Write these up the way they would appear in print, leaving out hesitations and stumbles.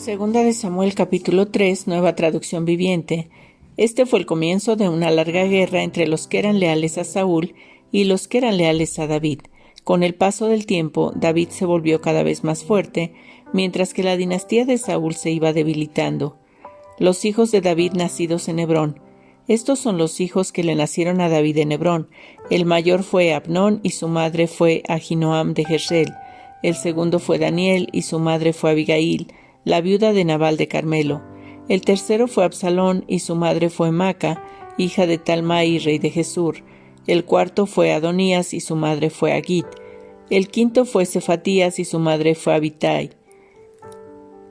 Segunda de Samuel capítulo 3, nueva traducción viviente. Este fue el comienzo de una larga guerra entre los que eran leales a Saúl y los que eran leales a David. Con el paso del tiempo, David se volvió cada vez más fuerte, mientras que la dinastía de Saúl se iba debilitando. Los hijos de David nacidos en Hebrón. Estos son los hijos que le nacieron a David en Hebrón. El mayor fue Abnón y su madre fue Ahinoam de Jezreel. El segundo fue Daniel y su madre fue Abigail, la viuda de Nabal de Carmelo. El tercero fue Absalón y su madre fue Maca, hija de Talmai, rey de Gesur. El cuarto fue Adonías y su madre fue Agit. El quinto fue Cefatías y su madre fue Abitai.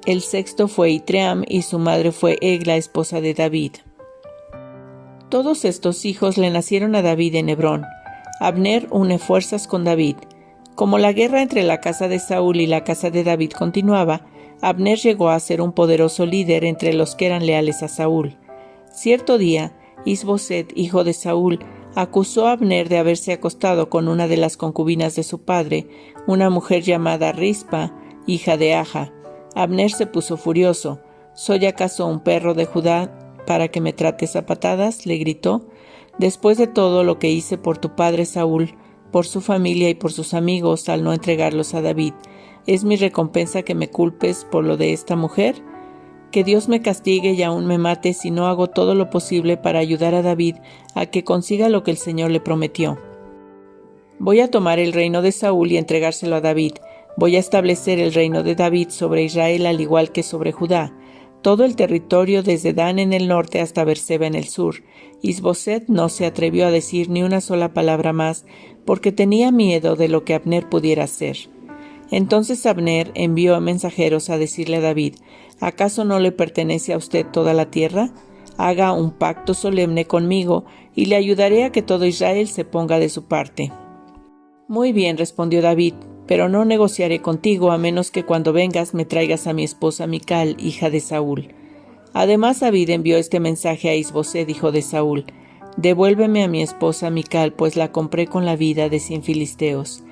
El sexto fue Itream y su madre fue Egla, esposa de David. Todos estos hijos le nacieron a David en Hebrón. Abner une fuerzas con David. Como la guerra entre la casa de Saúl y la casa de David continuaba, Abner llegó a ser un poderoso líder entre los que eran leales a Saúl. Cierto día, Is-Boset, hijo de Saúl, acusó a Abner de haberse acostado con una de las concubinas de su padre, una mujer llamada Rispa, hija de Aja. Abner se puso furioso. ¿Soy acaso un perro de Judá para que me trates a patadas?, le gritó. Después de todo lo que hice por tu padre Saúl, por su familia y por sus amigos al no entregarlos a David, ¿es mi recompensa que me culpes por lo de esta mujer? Que Dios me castigue y aún me mate si no hago todo lo posible para ayudar a David a que consiga lo que el Señor le prometió. Voy a tomar el reino de Saúl y entregárselo a David. Voy a establecer el reino de David sobre Israel al igual que sobre Judá, todo el territorio desde Dan en el norte hasta Berseba en el sur. Is-Boset no se atrevió a decir ni una sola palabra más porque tenía miedo de lo que Abner pudiera hacer. Entonces Abner envió a mensajeros a decirle a David: ¿acaso no le pertenece a usted toda la tierra? Haga un pacto solemne conmigo y le ayudaré a que todo Israel se ponga de su parte. Muy bien, respondió David, pero no negociaré contigo a menos que cuando vengas me traigas a mi esposa Mical, hija de Saúl. Además David envió este mensaje a Is-Boset, hijo de Saúl: devuélveme a mi esposa Mical, pues la compré con la vida de 100 filisteos.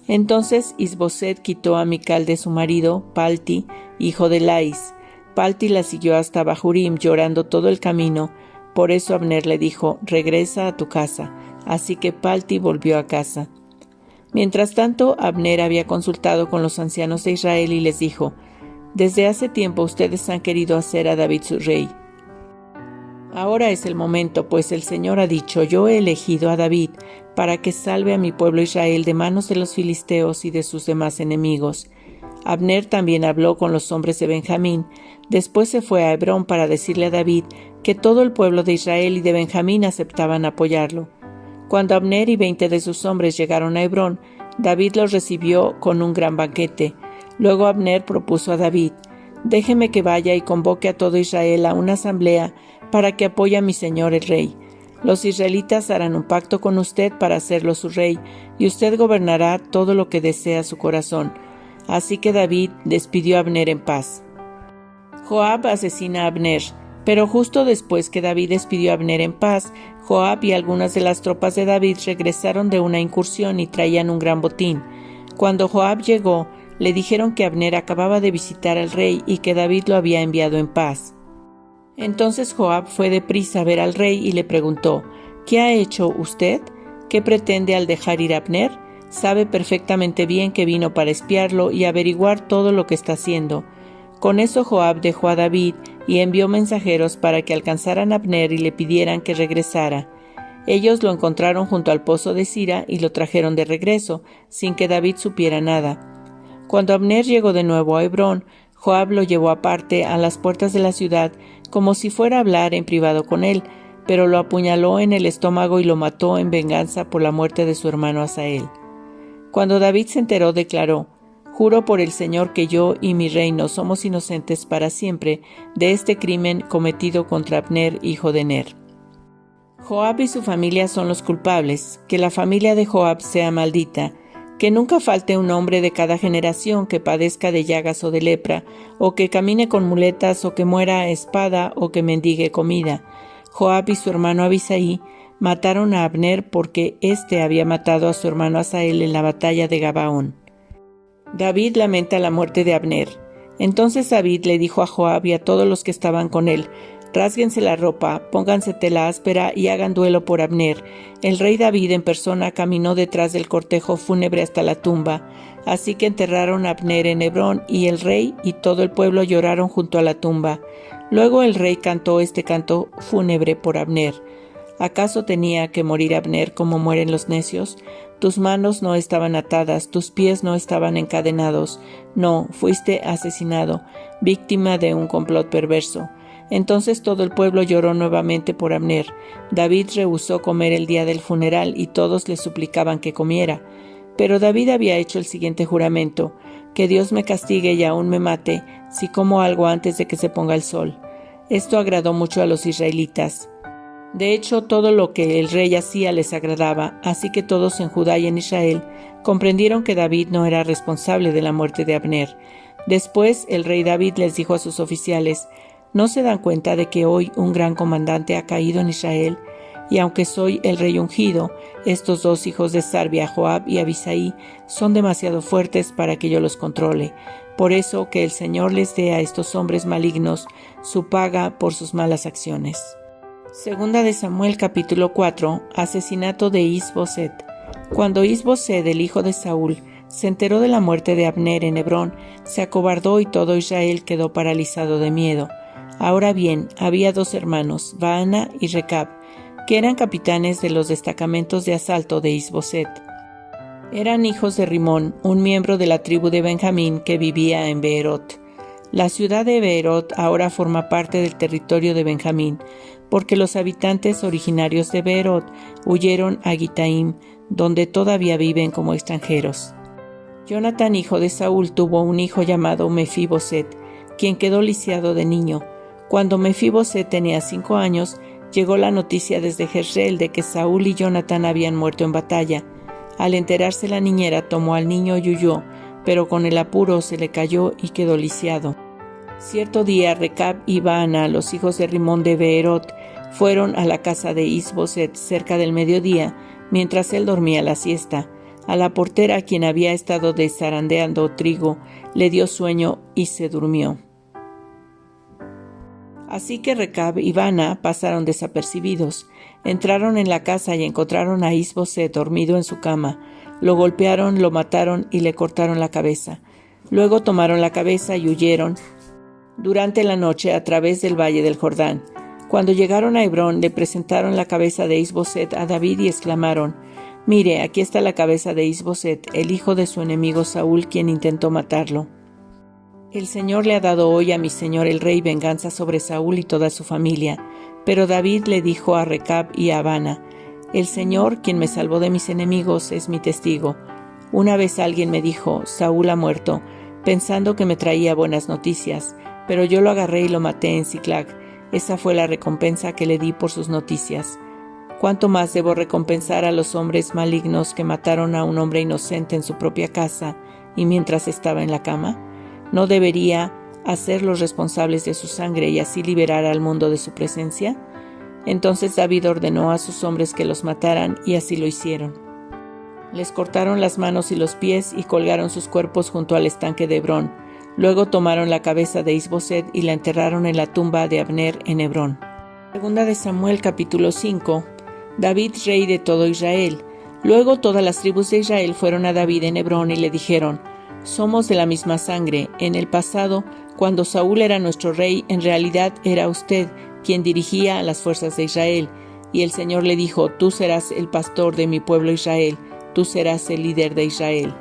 Entonces Is-Boset quitó a Mical de su marido, Palti, hijo de Lais. Palti la siguió hasta Bahurim llorando todo el camino. Por eso Abner le dijo: regresa a tu casa. Así que Palti volvió a casa. Mientras tanto, Abner había consultado con los ancianos de Israel y les dijo: desde hace tiempo ustedes han querido hacer a David su rey. Ahora es el momento, pues el Señor ha dicho: yo he elegido a David para que salve a mi pueblo Israel de manos de los filisteos y de sus demás enemigos. Abner también habló con los hombres de Benjamín. Después se fue a Hebrón para decirle a David que todo el pueblo de Israel y de Benjamín aceptaban apoyarlo. Cuando Abner y 20 de sus hombres llegaron a Hebrón, David los recibió con un gran banquete. Luego Abner propuso a David: déjeme que vaya y convoque a todo Israel a una asamblea para que apoye a mi señor el rey. Los israelitas harán un pacto con usted para hacerlo su rey, y usted gobernará todo lo que desea su corazón. Así que David despidió a Abner en paz. Joab asesina a Abner. Pero justo después que David despidió a Abner en paz, Joab y algunas de las tropas de David regresaron de una incursión y traían un gran botín. Cuando Joab llegó, le dijeron que Abner acababa de visitar al rey y que David lo había enviado en paz. Entonces Joab fue deprisa a ver al rey y le preguntó: ¿qué ha hecho usted? ¿Qué pretende al dejar ir a Abner? Sabe perfectamente bien que vino para espiarlo y averiguar todo lo que está haciendo. Con eso Joab dejó a David y envió mensajeros para que alcanzaran a Abner y le pidieran que regresara. Ellos lo encontraron junto al pozo de Sira y lo trajeron de regreso, sin que David supiera nada. Cuando Abner llegó de nuevo a Hebrón, Joab lo llevó aparte a las puertas de la ciudad, como si fuera a hablar en privado con él, pero lo apuñaló en el estómago y lo mató en venganza por la muerte de su hermano Asael. Cuando David se enteró, declaró: juro por el Señor que yo y mi reino somos inocentes para siempre de este crimen cometido contra Abner, hijo de Ner. Joab y su familia son los culpables. Que la familia de Joab sea maldita. Que nunca falte un hombre de cada generación que padezca de llagas o de lepra, o que camine con muletas, o que muera a espada, o que mendigue comida. Joab y su hermano Abisai mataron a Abner porque éste había matado a su hermano Asael en la batalla de Gabaón. David lamenta la muerte de Abner. Entonces David le dijo a Joab y a todos los que estaban con él: «Rásguense la ropa, pónganse tela áspera y hagan duelo por Abner». El rey David en persona caminó detrás del cortejo fúnebre hasta la tumba. Así que enterraron a Abner en Hebrón, y el rey y todo el pueblo lloraron junto a la tumba. Luego el rey cantó este canto fúnebre por Abner: «¿Acaso tenía que morir Abner como mueren los necios? Tus manos no estaban atadas, tus pies no estaban encadenados. No, fuiste asesinado, víctima de un complot perverso». Entonces todo el pueblo lloró nuevamente por Abner. David rehusó comer el día del funeral y todos le suplicaban que comiera. Pero David había hecho el siguiente juramento: «Que Dios me castigue y aún me mate si como algo antes de que se ponga el sol». Esto agradó mucho a los israelitas. De hecho, todo lo que el rey hacía les agradaba, así que todos en Judá y en Israel comprendieron que David no era responsable de la muerte de Abner. Después, el rey David les dijo a sus oficiales: «¿No se dan cuenta de que hoy un gran comandante ha caído en Israel? Y aunque soy el rey ungido, estos dos hijos de Sarbia, Joab y Abisai, son demasiado fuertes para que yo los controle. Por eso que el Señor les dé a estos hombres malignos su paga por sus malas acciones». Segunda de Samuel capítulo 4. Asesinato de Is-Boset. Cuando Is-Boset, el hijo de Saúl, se enteró de la muerte de Abner en Hebrón, se acobardó y todo Israel quedó paralizado de miedo. Ahora bien, había dos hermanos, Baana y Recab, que eran capitanes de los destacamentos de asalto de Is-Boset. Eran hijos de Rimón, un miembro de la tribu de Benjamín que vivía en Beerot. La ciudad de Beerot ahora forma parte del territorio de Benjamín, porque los habitantes originarios de Beerot huyeron a Gitaim, donde todavía viven como extranjeros. Jonatán, hijo de Saúl, tuvo un hijo llamado Mefiboset, quien quedó lisiado de niño. Cuando Mefiboset tenía 5 años, llegó la noticia desde Jezreel de que Saúl y Jonatán habían muerto en batalla. Al enterarse la niñera, tomó al niño y huyó, pero con el apuro se le cayó y quedó lisiado. Cierto día, Recab y Baana, los hijos de Rimón de Beerot, fueron a la casa de Is-Boset cerca del mediodía, mientras él dormía la siesta. A la portera, quien había estado zarandeando trigo, le dio sueño y se durmió. Así que Recab y Baana pasaron desapercibidos. Entraron en la casa y encontraron a Is-Boset dormido en su cama. Lo golpearon, lo mataron y le cortaron la cabeza. Luego tomaron la cabeza y huyeron durante la noche a través del valle del Jordán. Cuando llegaron a Hebrón, le presentaron la cabeza de Is-Boset a David y exclamaron: «Mire, aquí está la cabeza de Is-Boset, el hijo de su enemigo Saúl, quien intentó matarlo. El Señor le ha dado hoy a mi señor el rey venganza sobre Saúl y toda su familia». Pero David le dijo a Recab y a Baana: «El Señor, quien me salvó de mis enemigos, es mi testigo. Una vez alguien me dijo: Saúl ha muerto, pensando que me traía buenas noticias, pero yo lo agarré y lo maté en Siclag. Esa fue la recompensa que le di por sus noticias. ¿Cuánto más debo recompensar a los hombres malignos que mataron a un hombre inocente en su propia casa y mientras estaba en la cama? ¿No debería hacerlos responsables de su sangre y así liberar al mundo de su presencia?». Entonces David ordenó a sus hombres que los mataran, y así lo hicieron. Les cortaron las manos y los pies y colgaron sus cuerpos junto al estanque de Hebrón. Luego tomaron la cabeza de Is-Boset y la enterraron en la tumba de Abner en Hebrón. Segunda de Samuel capítulo 5. David, rey de todo Israel. Luego todas las tribus de Israel fueron a David en Hebrón y le dijeron: «Somos de la misma sangre. En el pasado, cuando Saúl era nuestro rey, en realidad era usted quien dirigía a las fuerzas de Israel. Y el Señor le dijo: tú serás el pastor de mi pueblo Israel, tú serás el líder de Israel».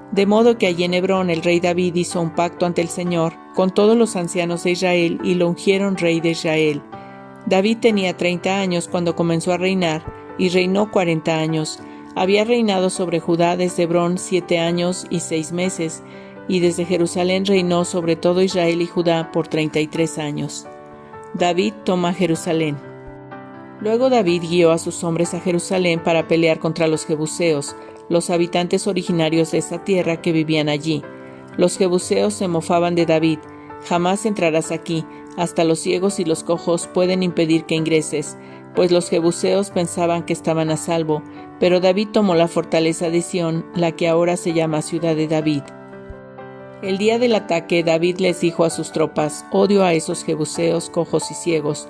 De modo que allí en Hebrón el rey David hizo un pacto ante el Señor con todos los ancianos de Israel y lo ungieron rey de Israel. David tenía 30 años cuando comenzó a reinar y reinó 40 años. Había reinado sobre Judá desde Hebrón 7 años y 6 meses, y desde Jerusalén reinó sobre todo Israel y Judá por 33 años. David toma Jerusalén. Luego David guió a sus hombres a Jerusalén para pelear contra los jebuseos, los habitantes originarios de esta tierra que vivían allí. Los jebuseos se mofaban de David: «Jamás entrarás aquí, hasta los ciegos y los cojos pueden impedir que ingreses», pues los jebuseos pensaban que estaban a salvo, pero David tomó la fortaleza de Sión, la que ahora se llama Ciudad de David. El día del ataque, David les dijo a sus tropas: odio a esos jebuseos, cojos y ciegos.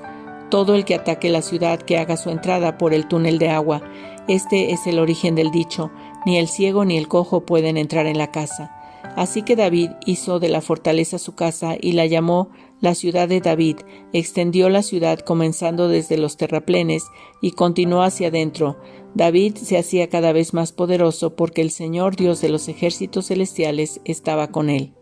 Todo el que ataque la ciudad, que haga su entrada por el túnel de agua. Este es el origen del dicho: ni el ciego ni el cojo pueden entrar en la casa. Así que David hizo de la fortaleza su casa y la llamó la ciudad de David. Extendió la ciudad comenzando desde los terraplenes y continuó hacia adentro. David se hacía cada vez más poderoso porque el Señor Dios de los ejércitos celestiales estaba con él.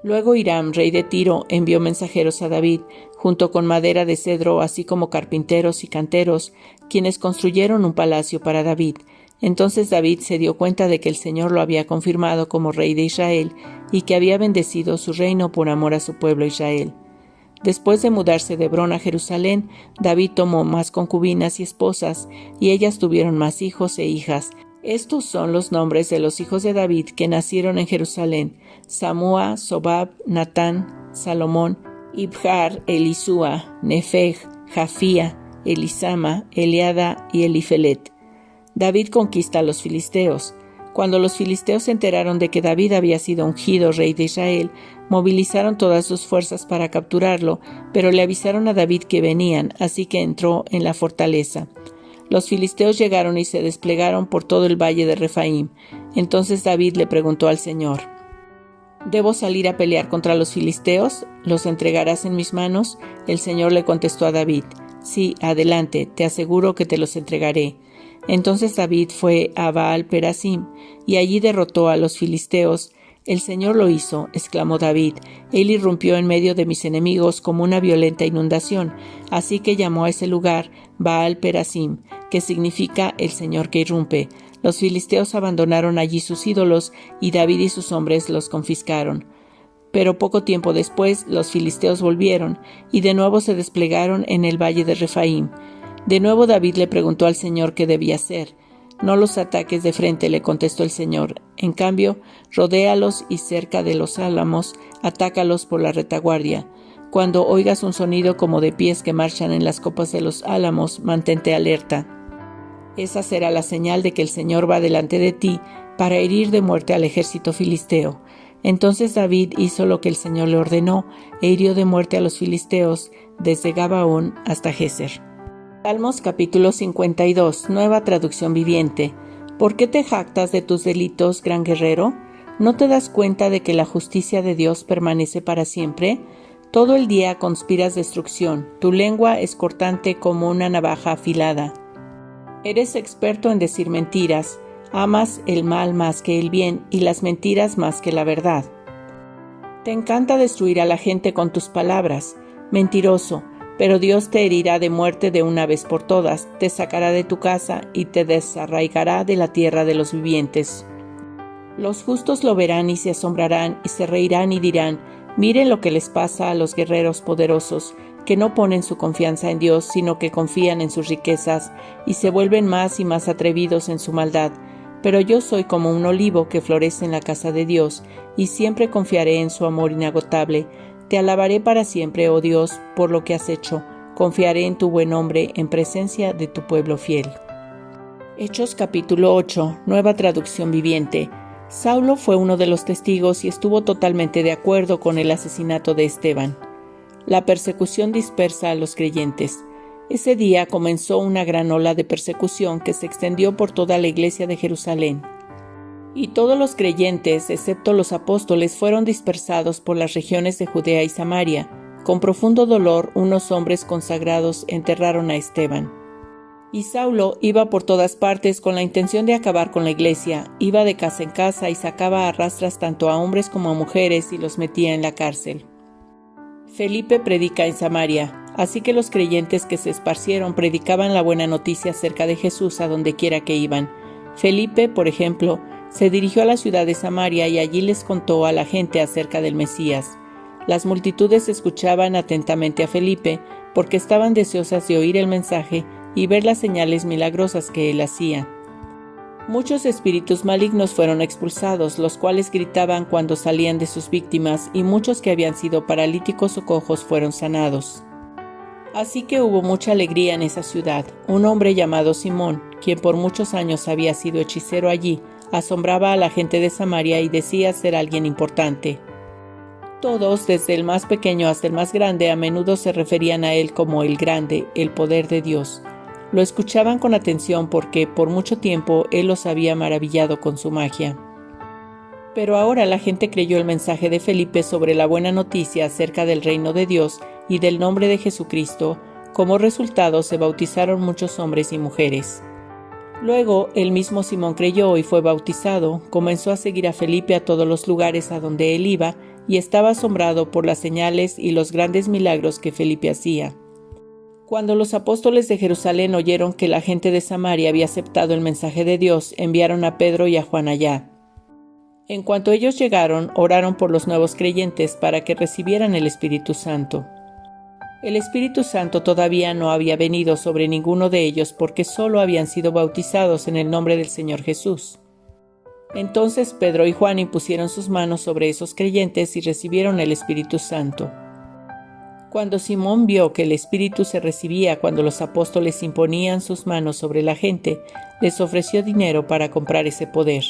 Luego Hiram, rey de Tiro, envió mensajeros a David, junto con madera de cedro, así como carpinteros y canteros, quienes construyeron un palacio para David. Entonces David se dio cuenta de que el Señor lo había confirmado como rey de Israel y que había bendecido su reino por amor a su pueblo Israel. Después de mudarse de Hebrón a Jerusalén, David tomó más concubinas y esposas, y ellas tuvieron más hijos e hijas. Estos son los nombres de los hijos de David que nacieron en Jerusalén: Samúa, Sobab, Natán, Salomón, Ibjar, Elisúa, Nefeg, Jafía, Elisama, Eliada y Elifelet. David conquista a los filisteos. Cuando los filisteos se enteraron de que David había sido ungido rey de Israel, movilizaron todas sus fuerzas para capturarlo, pero le avisaron a David que venían, así que entró en la fortaleza. Los filisteos llegaron y se desplegaron por todo el valle de Refaim. Entonces David le preguntó al Señor: ¿debo salir a pelear contra los filisteos? ¿Los entregarás en mis manos? El Señor le contestó a David: sí, adelante, te aseguro que te los entregaré. Entonces David fue a Baal Perasim, y allí derrotó a los filisteos. El Señor lo hizo, exclamó David. Él irrumpió en medio de mis enemigos como una violenta inundación, así que llamó a ese lugar Baal Perasim, que significa el Señor que irrumpe. Los filisteos abandonaron allí sus ídolos, y David y sus hombres los confiscaron. Pero poco tiempo después los filisteos volvieron, y de nuevo se desplegaron en el valle de Refaim. De nuevo David le preguntó al Señor qué debía hacer. No los ataques de frente, le contestó el Señor. En cambio, rodéalos y cerca de los álamos, atácalos por la retaguardia. Cuando oigas un sonido como de pies que marchan en las copas de los álamos, mantente alerta. Esa será la señal de que el Señor va delante de ti para herir de muerte al ejército filisteo. Entonces David hizo lo que el Señor le ordenó e hirió de muerte a los filisteos desde Gabaón hasta Géser. Salmos capítulo 52, nueva traducción viviente. ¿Por qué te jactas de tus delitos, gran guerrero? ¿No te das cuenta de que la justicia de Dios permanece para siempre? Todo el día conspiras destrucción, tu lengua es cortante como una navaja afilada. Eres experto en decir mentiras, amas el mal más que el bien y las mentiras más que la verdad. Te encanta destruir a la gente con tus palabras, mentiroso. Pero Dios te herirá de muerte de una vez por todas, te sacará de tu casa y te desarraigará de la tierra de los vivientes. Los justos lo verán y se asombrarán y se reirán y dirán: miren lo que les pasa a los guerreros poderosos, que no ponen su confianza en Dios, sino que confían en sus riquezas y se vuelven más y más atrevidos en su maldad. Pero yo soy como un olivo que florece en la casa de Dios y siempre confiaré en su amor inagotable. Te alabaré para siempre, oh Dios, por lo que has hecho. Confiaré en tu buen nombre en presencia de tu pueblo fiel. Hechos capítulo 8, nueva traducción viviente. Saulo fue uno de los testigos y estuvo totalmente de acuerdo con el asesinato de Esteban. La persecución dispersa a los creyentes. Ese día comenzó una gran ola de persecución que se extendió por toda la iglesia de Jerusalén. Y todos los creyentes, excepto los apóstoles, fueron dispersados por las regiones de Judea y Samaria. Con profundo dolor, unos hombres consagrados enterraron a Esteban. Y Saulo iba por todas partes con la intención de acabar con la iglesia. Iba de casa en casa y sacaba a rastras tanto a hombres como a mujeres y los metía en la cárcel. Felipe predica en Samaria. Así que los creyentes que se esparcieron predicaban la buena noticia acerca de Jesús a donde quiera que iban. Felipe, por ejemplo, se dirigió a la ciudad de Samaria y allí les contó a la gente acerca del Mesías. Las multitudes escuchaban atentamente a Felipe porque estaban deseosas de oír el mensaje y ver las señales milagrosas que él hacía. Muchos espíritus malignos fueron expulsados, los cuales gritaban cuando salían de sus víctimas, y muchos que habían sido paralíticos o cojos fueron sanados. Así que hubo mucha alegría en esa ciudad. Un hombre llamado Simón, quien por muchos años había sido hechicero allí, asombraba a la gente de Samaria y decía ser alguien importante. Todos, desde el más pequeño hasta el más grande, a menudo se referían a él como el grande, el poder de Dios. Lo escuchaban con atención porque por mucho tiempo él los había maravillado con su magia. Pero ahora la gente creyó el mensaje de Felipe sobre la buena noticia acerca del reino de Dios y del nombre de Jesucristo. Como resultado se bautizaron muchos hombres y mujeres. Luego el mismo Simón creyó y fue bautizado, comenzó a seguir a Felipe a todos los lugares a donde él iba y estaba asombrado por las señales y los grandes milagros que Felipe hacía. Cuando los apóstoles de Jerusalén oyeron que la gente de Samaria había aceptado el mensaje de Dios, enviaron a Pedro y a Juan allá. En cuanto ellos llegaron, oraron por los nuevos creyentes para que recibieran el Espíritu Santo. El Espíritu Santo todavía no había venido sobre ninguno de ellos porque solo habían sido bautizados en el nombre del Señor Jesús. Entonces Pedro y Juan impusieron sus manos sobre esos creyentes y recibieron el Espíritu Santo. Cuando Simón vio que el Espíritu se recibía cuando los apóstoles imponían sus manos sobre la gente, les ofreció dinero para comprar ese poder.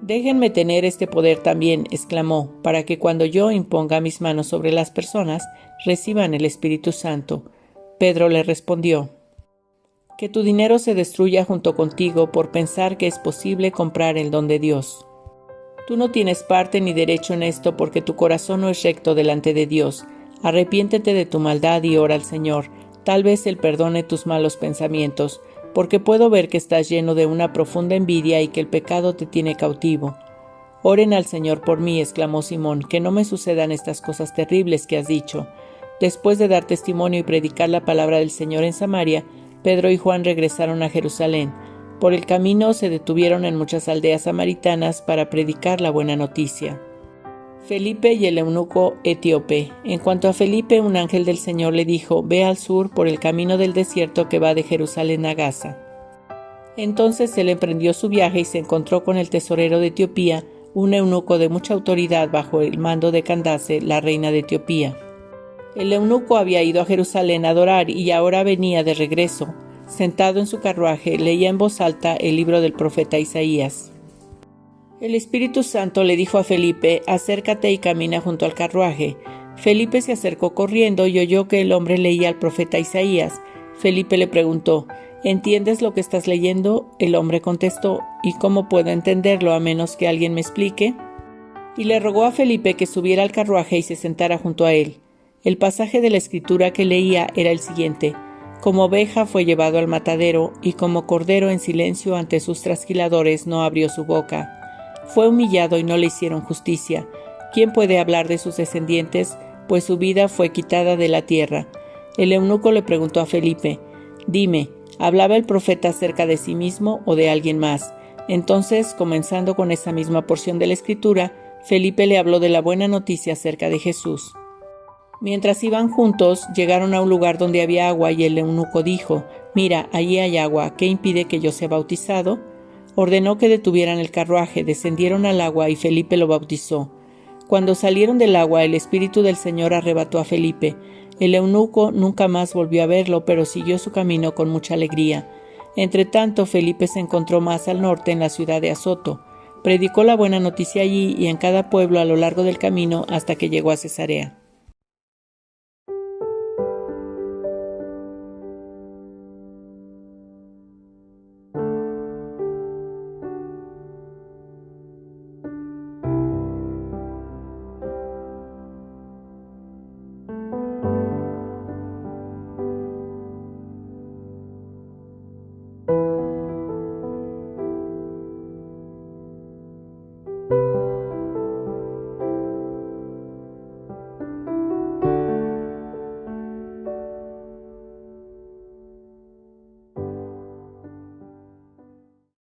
«Déjenme tener este poder también», exclamó, «para que cuando yo imponga mis manos sobre las personas, reciban el Espíritu Santo». Pedro le respondió, «Que tu dinero se destruya junto contigo por pensar que es posible comprar el don de Dios. Tú no tienes parte ni derecho en esto porque tu corazón no es recto delante de Dios. Arrepiéntete de tu maldad y ora al Señor. Tal vez Él perdone tus malos pensamientos, porque puedo ver que estás lleno de una profunda envidia y que el pecado te tiene cautivo». «Oren al Señor por mí», exclamó Simón, «que no me sucedan estas cosas terribles que has dicho». Después de dar testimonio y predicar la palabra del Señor en Samaria, Pedro y Juan regresaron a Jerusalén. Por el camino se detuvieron en muchas aldeas samaritanas para predicar la buena noticia. Felipe y el eunuco etíope. En cuanto a Felipe, un ángel del Señor le dijo: «Ve al sur por el camino del desierto que va de Jerusalén a Gaza». Entonces él emprendió su viaje y se encontró con el tesorero de Etiopía, un eunuco de mucha autoridad bajo el mando de Candace, la reina de Etiopía. El eunuco había ido a Jerusalén a adorar y ahora venía de regreso. Sentado en su carruaje, leía en voz alta el libro del profeta Isaías. El Espíritu Santo le dijo a Felipe: «Acércate y camina junto al carruaje». Felipe se acercó corriendo y oyó que el hombre leía al profeta Isaías. Felipe le preguntó: «¿Entiendes lo que estás leyendo?». El hombre contestó: «¿Y cómo puedo entenderlo a menos que alguien me explique?». Y le rogó a Felipe que subiera al carruaje y se sentara junto a él. El pasaje de la escritura que leía era el siguiente: «Como oveja fue llevado al matadero, y como cordero en silencio ante sus trasquiladores no abrió su boca. Fue humillado y no le hicieron justicia. ¿Quién puede hablar de sus descendientes? Pues su vida fue quitada de la tierra». El eunuco le preguntó a Felipe: «Dime, ¿hablaba el profeta acerca de sí mismo o de alguien más?». Entonces, comenzando con esa misma porción de la escritura, Felipe le habló de la buena noticia acerca de Jesús. Mientras iban juntos, llegaron a un lugar donde había agua y el eunuco dijo: «Mira, allí hay agua, ¿qué impide que yo sea bautizado?». Ordenó que detuvieran el carruaje, descendieron al agua y Felipe lo bautizó. Cuando salieron del agua, el Espíritu del Señor arrebató a Felipe. El eunuco nunca más volvió a verlo, pero siguió su camino con mucha alegría. Entretanto, Felipe se encontró más al norte, en la ciudad de Azoto. Predicó la buena noticia allí y en cada pueblo a lo largo del camino hasta que llegó a Cesarea.